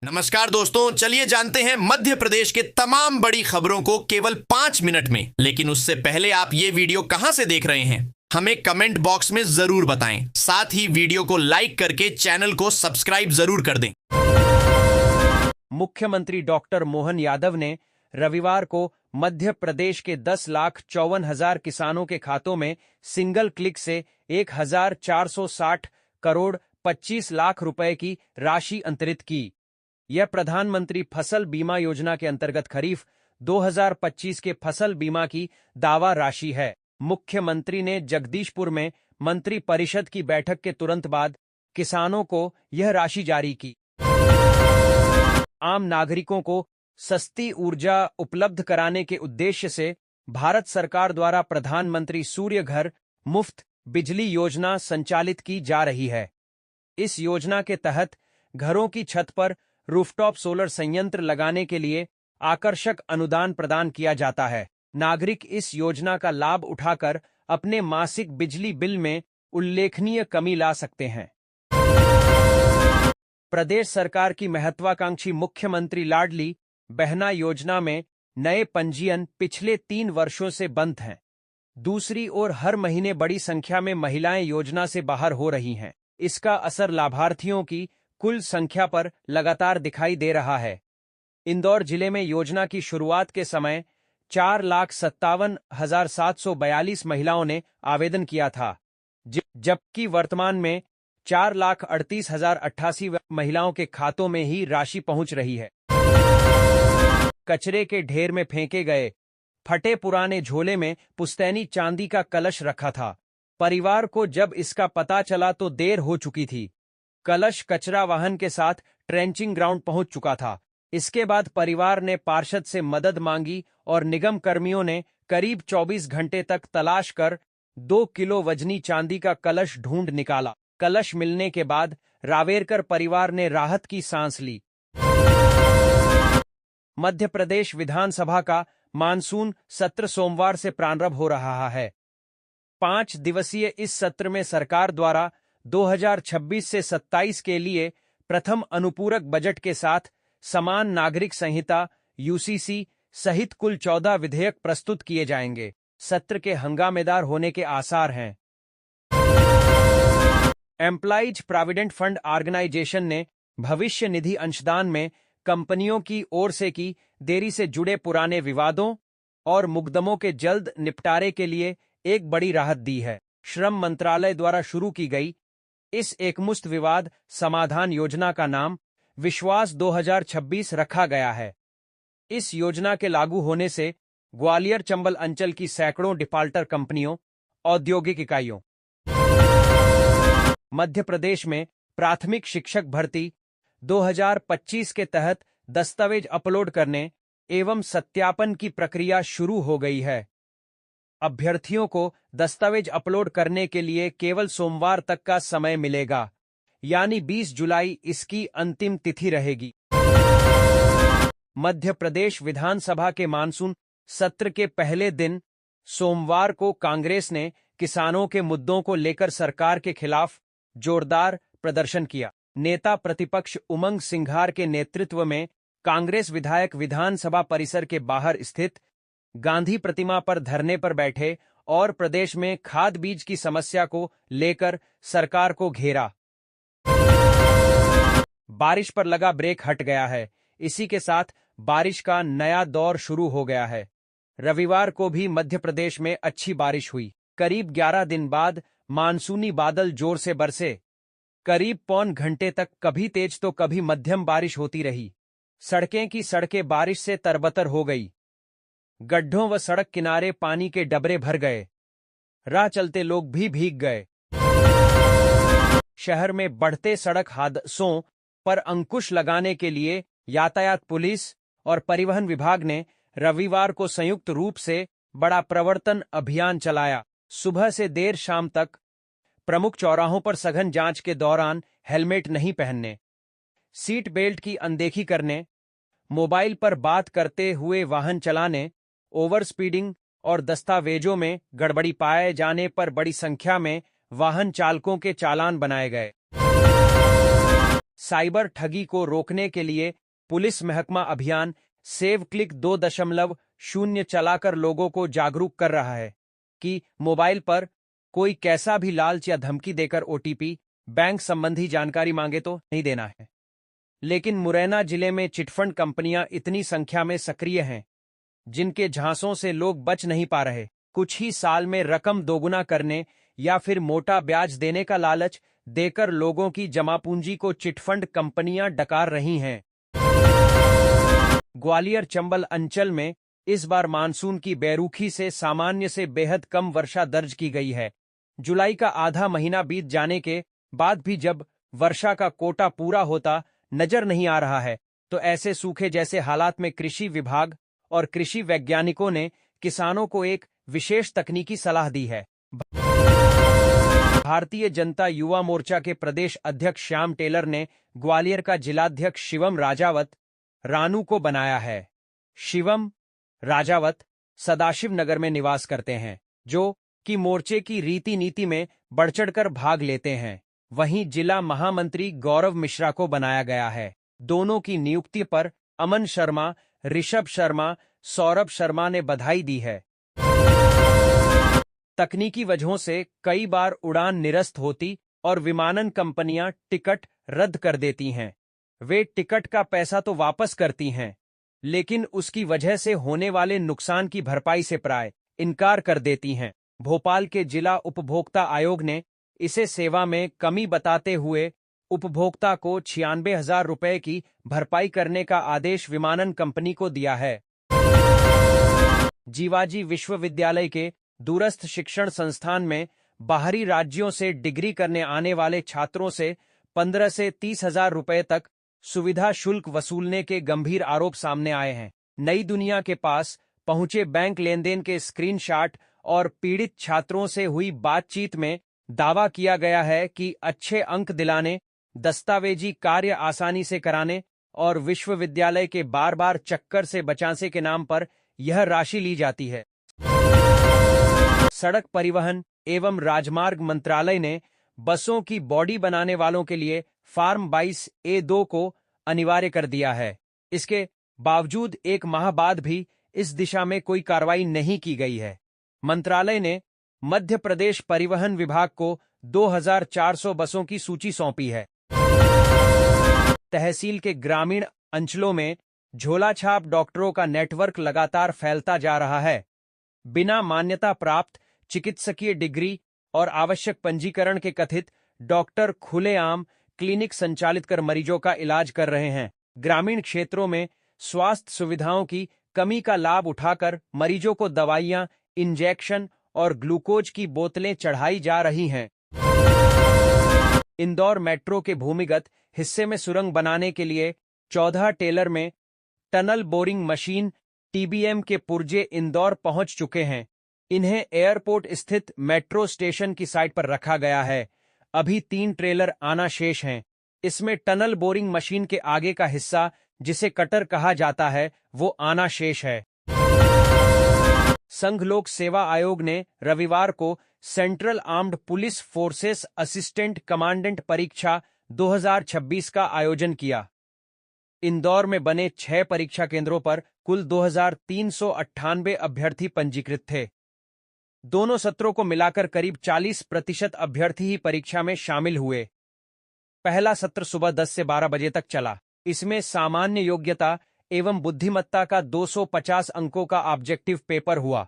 नमस्कार दोस्तों, चलिए जानते हैं मध्य प्रदेश के तमाम बड़ी खबरों को केवल 5 मिनट में। लेकिन उससे पहले आप ये वीडियो कहां से देख रहे हैं हमें कमेंट बॉक्स में जरूर बताएं। साथ ही वीडियो को लाइक करके चैनल को सब्सक्राइब जरूर कर दें। मुख्यमंत्री डॉक्टर मोहन यादव ने रविवार को मध्य प्रदेश के 10,54,000 किसानों के खातों में सिंगल क्लिक से 1,460 करोड़ 25 लाख रुपए की राशि अंतरित की। यह प्रधानमंत्री फसल बीमा योजना के अंतर्गत खरीफ 2025 के फसल बीमा की दावा राशि है। मुख्यमंत्री ने जगदीशपुर में मंत्री परिषद की बैठक के तुरंत बाद किसानों को यह राशि जारी की। आम नागरिकों को सस्ती ऊर्जा उपलब्ध कराने के उद्देश्य से भारत सरकार द्वारा प्रधानमंत्री सूर्य घर मुफ्त बिजली योजना संचालित की जा रही है। इस योजना के तहत घरों की छत पर रूफटॉप सोलर संयंत्र लगाने के लिए आकर्षक अनुदान प्रदान किया जाता है। नागरिक इस योजना का लाभ उठाकर अपने मासिक बिजली बिल में उल्लेखनीय कमी ला सकते हैं। प्रदेश सरकार की महत्वाकांक्षी मुख्यमंत्री लाडली बहना योजना में नए पंजीयन पिछले 3 वर्षों से बंद हैं। दूसरी ओर हर महीने बड़ी संख्या में महिलाएं योजना से बाहर हो रही हैं। इसका असर लाभार्थियों की कुल संख्या पर लगातार दिखाई दे रहा है। इंदौर जिले में योजना की शुरुआत के समय 4,57,742 महिलाओं ने आवेदन किया था, जबकि वर्तमान में 4,38,088 महिलाओं के खातों में ही राशि पहुंच रही है। कचरे के ढेर में फेंके गए फटे पुराने झोले में पुश्तैनी चांदी का कलश रखा था। परिवार को जब इसका पता चला तो देर हो चुकी थी। कलश कचरा वाहन के साथ ट्रेंचिंग ग्राउंड पहुंच चुका था। इसके बाद परिवार ने पार्षद से मदद मांगी और निगम कर्मियों ने करीब 24 घंटे तक तलाश कर 2 किलो वजनी चांदी का कलश ढूंढ निकाला। कलश मिलने के बाद रावेरकर परिवार ने राहत की सांस ली। मध्य प्रदेश विधानसभा का मानसून सत्र सोमवार से प्रारंभ हो रहा है। 5 दिवसीय इस सत्र में सरकार द्वारा 2026 से 27 के लिए प्रथम अनुपूरक बजट के साथ समान नागरिक संहिता यूसीसी सहित कुल 14 विधेयक प्रस्तुत किए जाएंगे। सत्र के हंगामेदार होने के आसार हैं। एम्प्लॉइज प्रोविडेंट फंड ऑर्गेनाइजेशन ने भविष्य निधि अंशदान में कंपनियों की ओर से की देरी से जुड़े पुराने विवादों और मुकदमों के जल्द निपटारे के लिए एक बड़ी राहत दी है। श्रम मंत्रालय द्वारा शुरू की गई इस एकमुश्त विवाद समाधान योजना का नाम विश्वास 2026 रखा गया है। इस योजना के लागू होने से ग्वालियर चंबल अंचल की सैकड़ों डिफाल्टर कंपनियों, औद्योगिक इकाइयों। मध्य प्रदेश में प्राथमिक शिक्षक भर्ती 2025 के तहत दस्तावेज अपलोड करने एवं सत्यापन की प्रक्रिया शुरू हो गई है। अभ्यर्थियों को दस्तावेज अपलोड करने के लिए केवल सोमवार तक का समय मिलेगा, यानी 20 जुलाई इसकी अंतिम तिथि रहेगी। मध्य प्रदेश विधानसभा के मानसून सत्र के पहले दिन सोमवार को कांग्रेस ने किसानों के मुद्दों को लेकर सरकार के खिलाफ जोरदार प्रदर्शन किया। नेता प्रतिपक्ष उमंग सिंघार के नेतृत्व में कांग्रेस विधायक विधानसभा परिसर के बाहर स्थित गांधी प्रतिमा पर धरने पर बैठे और प्रदेश में खाद बीज की समस्या को लेकर सरकार को घेरा। बारिश पर लगा ब्रेक हट गया है। इसी के साथ बारिश का नया दौर शुरू हो गया है। रविवार को भी मध्य प्रदेश में अच्छी बारिश हुई। करीब 11 दिन बाद मानसूनी बादल जोर से बरसे। करीब पौन घंटे तक कभी तेज तो कभी मध्यम बारिश होती रही। सड़कें बारिश से तरबतर हो गई। गड्ढों व सड़क किनारे पानी के डबरे भर गए। राह चलते लोग भी भीग गए। शहर में बढ़ते सड़क हादसों पर अंकुश लगाने के लिए यातायात पुलिस और परिवहन विभाग ने रविवार को संयुक्त रूप से बड़ा प्रवर्तन अभियान चलाया। सुबह से देर शाम तक प्रमुख चौराहों पर सघन जांच के दौरान हेलमेट नहीं पहनने, सीट बेल्ट की अनदेखी करने, मोबाइल पर बात करते हुए वाहन चलाने, ओवर स्पीडिंग और दस्तावेजों में गड़बड़ी पाए जाने पर बड़ी संख्या में वाहन चालकों के चालान बनाए गए। साइबर ठगी को रोकने के लिए पुलिस महकमा अभियान सेव क्लिक 2.0 चलाकर लोगों को जागरूक कर रहा है कि मोबाइल पर कोई कैसा भी लालच या धमकी देकर ओटीपी, बैंक संबंधी जानकारी मांगे तो नहीं देना है। लेकिन मुरैना जिले में चिटफंड कंपनियां इतनी संख्या में सक्रिय हैं, जिनके झांसों से लोग बच नहीं पा रहे। कुछ ही साल में रकम दोगुना करने या फिर मोटा ब्याज देने का लालच देकर लोगों की जमा पूंजी को चिटफंड कंपनियां डकार रही हैं। ग्वालियर चंबल अंचल में इस बार मानसून की बेरुखी से सामान्य से बेहद कम वर्षा दर्ज की गई है। जुलाई का आधा महीना बीत जाने के बाद भी जब वर्षा का कोटा पूरा होता नजर नहीं आ रहा है, तो ऐसे सूखे जैसे हालात में कृषि विभाग और कृषि वैज्ञानिकों ने किसानों को एक विशेष तकनीकी सलाह दी है। भारतीय जनता युवा मोर्चा के प्रदेश अध्यक्ष श्याम टेलर ने ग्वालियर का जिलाध्यक्ष शिवम राजावत रानू को बनाया है। शिवम राजावत सदाशिव नगर में निवास करते हैं, जो कि मोर्चे की रीति नीति में बढ़चढ़कर भाग लेते हैं। वहीं जिला महामंत्री गौरव मिश्रा को बनाया गया है। दोनों की नियुक्ति पर अमन शर्मा, ऋषभ शर्मा, सौरभ शर्मा ने बधाई दी है। तकनीकी वजहों से कई बार उड़ान निरस्त होती और विमानन कंपनियां टिकट रद्द कर देती हैं। वे टिकट का पैसा तो वापस करती हैं, लेकिन उसकी वजह से होने वाले नुकसान की भरपाई से प्राय इनकार कर देती हैं। भोपाल के जिला उपभोक्ता आयोग ने इसे सेवा में कमी बताते हुए उपभोक्ता को 96,000 रुपए की भरपाई करने का आदेश विमानन कंपनी को दिया है। जीवाजी विश्वविद्यालय के दूरस्थ शिक्षण संस्थान में बाहरी राज्यों से डिग्री करने आने वाले छात्रों से 15 से 30,000 रुपए तक सुविधा शुल्क वसूलने के गंभीर आरोप सामने आए हैं। नई दुनिया के पास पहुंचे बैंक लेनदेन के स्क्रीनशॉट और पीड़ित छात्रों से हुई बातचीत में दावा किया गया है कि अच्छे अंक दिलाने, दस्तावेजी कार्य आसानी से कराने और विश्वविद्यालय के बार बार चक्कर से बचाने के नाम पर यह राशि ली जाती है। सड़क परिवहन एवं राजमार्ग मंत्रालय ने बसों की बॉडी बनाने वालों के लिए फार्म 22A2 को अनिवार्य कर दिया है। इसके बावजूद एक माह बाद भी इस दिशा में कोई कार्रवाई नहीं की गई है। मंत्रालय ने मध्य प्रदेश परिवहन विभाग को 2,400 बसों की सूची सौंपी है। तहसील के ग्रामीण अंचलों में झोलाछाप डॉक्टरों का नेटवर्क लगातार फैलता जा रहा है। बिना मान्यता प्राप्त चिकित्सकीय डिग्री और आवश्यक पंजीकरण के कथित डॉक्टर खुलेआम क्लिनिक संचालित कर मरीजों का इलाज कर रहे हैं। ग्रामीण क्षेत्रों में स्वास्थ्य सुविधाओं की कमी का लाभ उठाकर मरीजों को दवाइयां, इंजेक्शन और ग्लूकोज की बोतलें चढ़ाई जा रही हैं। इंदौर मेट्रो के भूमिगत हिस्से में सुरंग बनाने के लिए 14 टेलर में टनल बोरिंग मशीन टीबीएम के पुर्जे इंदौर पहुंच चुके हैं। इन्हें एयरपोर्ट स्थित मेट्रो स्टेशन की साइट पर रखा गया है। अभी 3 ट्रेलर आना शेष हैं। इसमें टनल बोरिंग मशीन के आगे का हिस्सा, जिसे कटर कहा जाता है, वो आना शेष है। संघ लोक सेवा आयोग ने रविवार को central armed police forces assistant commandant परीक्षा 2026 का आयोजन किया। इंदौर में बने 6 परीक्षा केंद्रों पर कुल 2,398 अभ्यर्थी पंजीकृत थे। दोनों सत्रों को मिलाकर करीब 40% अभ्यर्थी ही परीक्षा में शामिल हुए। पहला सत्र सुबह 10 से 12 बजे तक चला। इसमें सामान्य योग्यता एवं बुद्धिमत्ता का 250 अंकों का ऑब्जेक्टिव पेपर हुआ।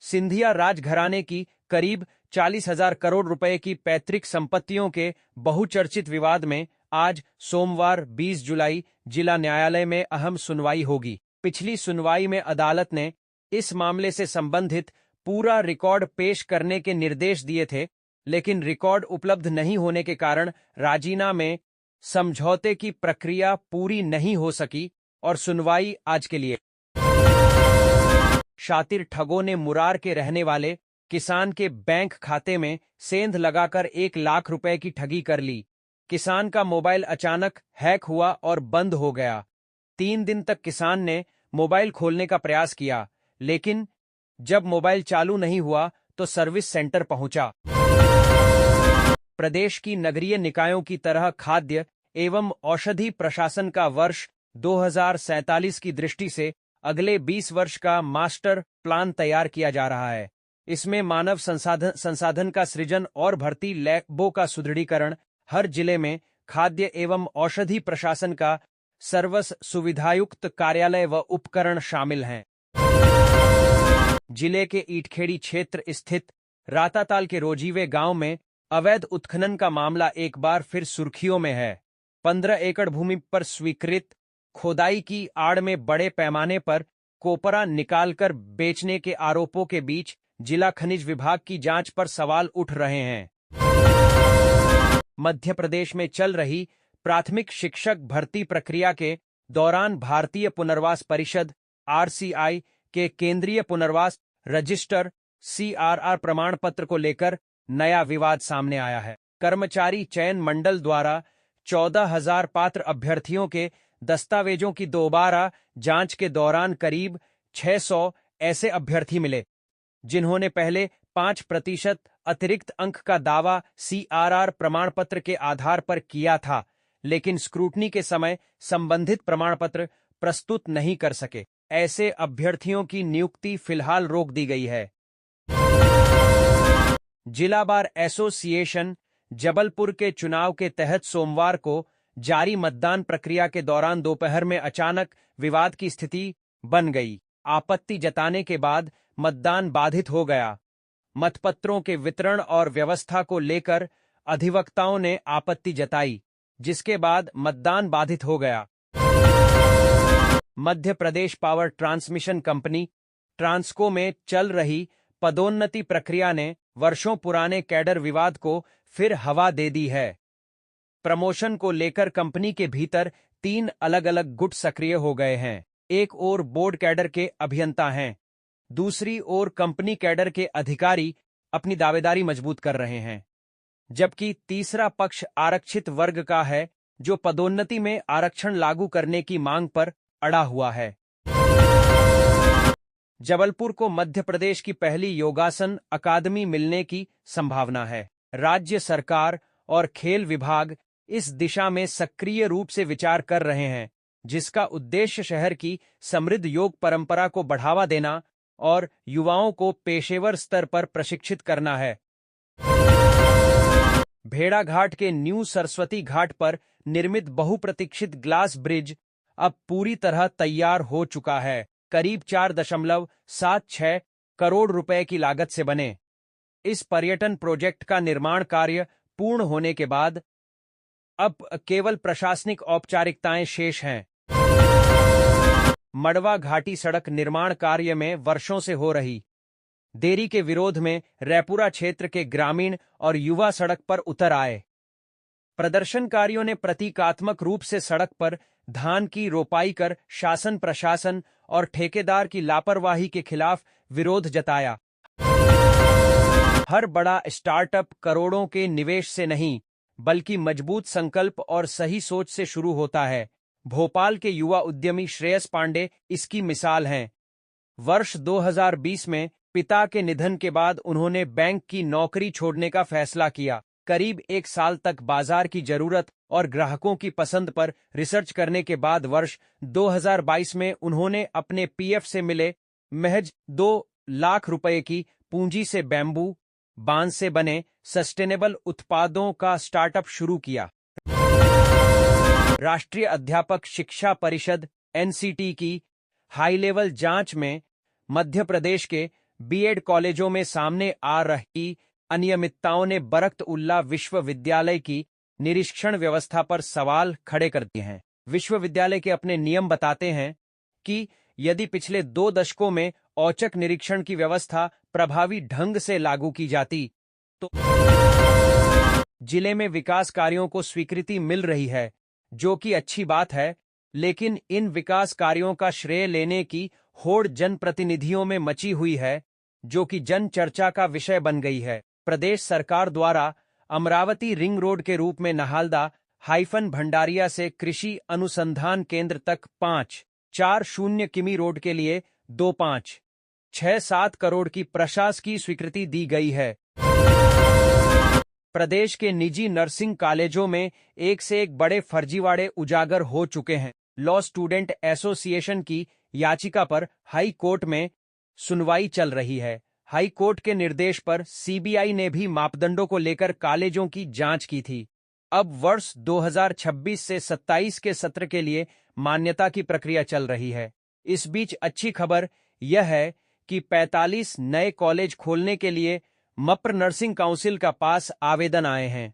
सिंधिया राजघराने की करीब 40,000 करोड़ रुपए की पैतृक संपत्तियों के बहुचर्चित विवाद में आज सोमवार 20 जुलाई जिला न्यायालय में अहम सुनवाई होगी। पिछली सुनवाई में अदालत ने इस मामले से संबंधित पूरा रिकॉर्ड पेश करने के निर्देश दिए थे, लेकिन रिकॉर्ड उपलब्ध नहीं होने के कारण राजीना में समझौते की प्रक्रिया पूरी नहीं हो सकी और सुनवाई आज के लिए। शातिर ठगों ने मुरार के रहने वाले किसान के बैंक खाते में सेंध लगाकर 1 लाख रुपए की ठगी कर ली। किसान का मोबाइल अचानक हैक हुआ और बंद हो गया। 3 दिन तक किसान ने मोबाइल खोलने का प्रयास किया, लेकिन जब मोबाइल चालू नहीं हुआ तो सर्विस सेंटर पहुंचा। प्रदेश की नगरीय निकायों की तरह खाद्य एवं औषधि प्रशासन का वर्ष 2047 की दृष्टि से अगले 20 वर्ष का मास्टर प्लान तैयार किया जा रहा है। इसमें मानव संसाधन का सृजन और भर्ती लैबों का सुदृढ़ीकरण, हर जिले में खाद्य एवं औषधि प्रशासन का सर्वस सुविधायुक्त कार्यालय व उपकरण शामिल हैं। जिले के ईटखेड़ी क्षेत्र स्थित राताताल के रोजीवे गांव में अवैध उत्खनन का मामला एक बार फिर सुर्खियों में है। 15 एकड़ भूमि पर स्वीकृत खोदाई की आड़ में बड़े पैमाने पर कोपरा निकालकर बेचने के आरोपों के बीच जिला खनिज विभाग की जांच पर सवाल उठ रहे हैं। मध्य प्रदेश में चल रही प्राथमिक शिक्षक भर्ती प्रक्रिया के दौरान भारतीय पुनर्वास परिषद (आरसीआई) के केंद्रीय पुनर्वास रजिस्टर (सीआरआर) प्रमाण पत्र को लेकर नया विवाद सामने आया है। कर्मचारी चयन मंडल द्वारा 14,000 पात्र अभ्यर्थियों के दस्तावेजों की दोबारा जांच के दौरान करीब 600 ऐसे अभ्यर्थी मिले जिन्होंने पहले 5% अतिरिक्त अंक का दावा सीआरआर प्रमाण पत्र के आधार पर किया था, लेकिन स्क्रूटनी के समय संबंधित प्रमाण पत्र प्रस्तुत नहीं कर सके। ऐसे अभ्यर्थियों की नियुक्ति फिलहाल रोक दी गई है। जिला बार एसोसिएशन जबलपुर के चुनाव के तहत सोमवार को जारी मतदान प्रक्रिया के दौरान दोपहर में अचानक विवाद की स्थिति बन गई। आपत्ति जताने के बाद मतदान बाधित हो गया। मतपत्रों के वितरण और व्यवस्था को लेकर अधिवक्ताओं ने आपत्ति जताई, जिसके बाद मतदान बाधित हो गया। Madhya Pradesh power transmission company Transco में चल रही पदोन्नति प्रक्रिया ने वर्षों पुराने कैडर विवाद को फिर हवा दे दी है। प्रमोशन को लेकर कंपनी के भीतर 3 अलग-अलग गुट सक्रिय हो गए हैं। एक ओर बोर्ड कैडर के अभियंता हैं, दूसरी ओर कंपनी कैडर के अधिकारी अपनी दावेदारी मजबूत कर रहे हैं, जबकि तीसरा पक्ष आरक्षित वर्ग का है जो पदोन्नति में आरक्षण लागू करने की मांग पर अड़ा हुआ है। जबलपुर को मध्य प्रदेश की पहली योगासन अकादमी मिलने की संभावना है। राज्य सरकार और खेल विभाग इस दिशा में सक्रिय रूप से विचार कर रहे हैं, जिसका उद्देश्य शहर की समृद्ध योग परंपरा को बढ़ावा देना और युवाओं को पेशेवर स्तर पर प्रशिक्षित करना है। भेड़ाघाट के न्यू सरस्वती घाट पर निर्मित बहुप्रतीक्षित ग्लास ब्रिज अब पूरी तरह तैयार हो चुका है। करीब 4.76 करोड़ रुपए की लागत से बने इस पर्यटन प्रोजेक्ट का निर्माण कार्य पूर्ण होने के बाद अब केवल प्रशासनिक औपचारिकताएं शेष हैं। मड़वा घाटी सड़क निर्माण कार्य में वर्षों से हो रही देरी के विरोध में रैपुरा क्षेत्र के ग्रामीण और युवा सड़क पर उतर आए। प्रदर्शनकारियों ने प्रतीकात्मक रूप से सड़क पर धान की रोपाई कर शासन प्रशासन और ठेकेदार की लापरवाही के खिलाफ विरोध जताया। हर बड़ा स्टार्टअप करोड़ों के निवेश से नहीं, बल्कि मजबूत संकल्प और सही सोच से शुरू होता है। भोपाल के युवा उद्यमी श्रेयस पांडे इसकी मिसाल हैं। वर्ष 2020 में पिता के निधन के बाद उन्होंने बैंक की नौकरी छोड़ने का फैसला किया। करीब 1 साल तक बाजार की जरूरत और ग्राहकों की पसंद पर रिसर्च करने के बाद वर्ष 2022 में उन्होंने अपने पीएफ से मिले महज 2 लाख रुपए की पूंजी से बैम्बू बांस से बने सस्टेनेबल उत्पादों का स्टार्टअप शुरू किया। राष्ट्रीय अध्यापक शिक्षा परिषद (एनसीटी) की हाई लेवल जांच में मध्य प्रदेश के बीएड कॉलेजों में सामने आ रही अनियमितताओं ने बरकतउल्ला विश्वविद्यालय की निरीक्षण व्यवस्था पर सवाल खड़े कर दिए हैं। विश्वविद्यालय के अपने नियम बताते हैं कि यदि पिछले 2 दशकों में औचक निरीक्षण की व्यवस्था प्रभावी ढंग से लागू की जाती तो जिले में विकास कार्यों को स्वीकृति मिल रही है, जो कि अच्छी बात है, लेकिन इन विकास कार्यों का श्रेय लेने की होड़ जनप्रतिनिधियों में मची हुई है, जो कि जन चर्चा का विषय बन गई है। प्रदेश सरकार द्वारा अमरावती रिंग रोड के रूप में नहालदा भंडारिया से कृषि अनुसंधान केंद्र तक 5.40 किमी रोड के लिए 2.567 करोड़ की प्रशासकीय स्वीकृति दी गई है। प्रदेश के निजी नर्सिंग कॉलेजों में एक से एक बड़े फर्जीवाड़े उजागर हो चुके हैं। लॉ स्टूडेंट एसोसिएशन की याचिका पर हाई कोर्ट में सुनवाई चल रही है। हाई कोर्ट के निर्देश पर सीबीआई ने भी मापदंडों को लेकर कॉलेजों की जांच की थी। अब वर्ष 2026 से 27 के सत्र के लिए मान्यता की प्रक्रिया चल रही है। इस बीच अच्छी खबर यह है कि 45 नए कॉलेज खोलने के लिए मप्र नर्सिंग काउंसिल का पास आवेदन आए हैं।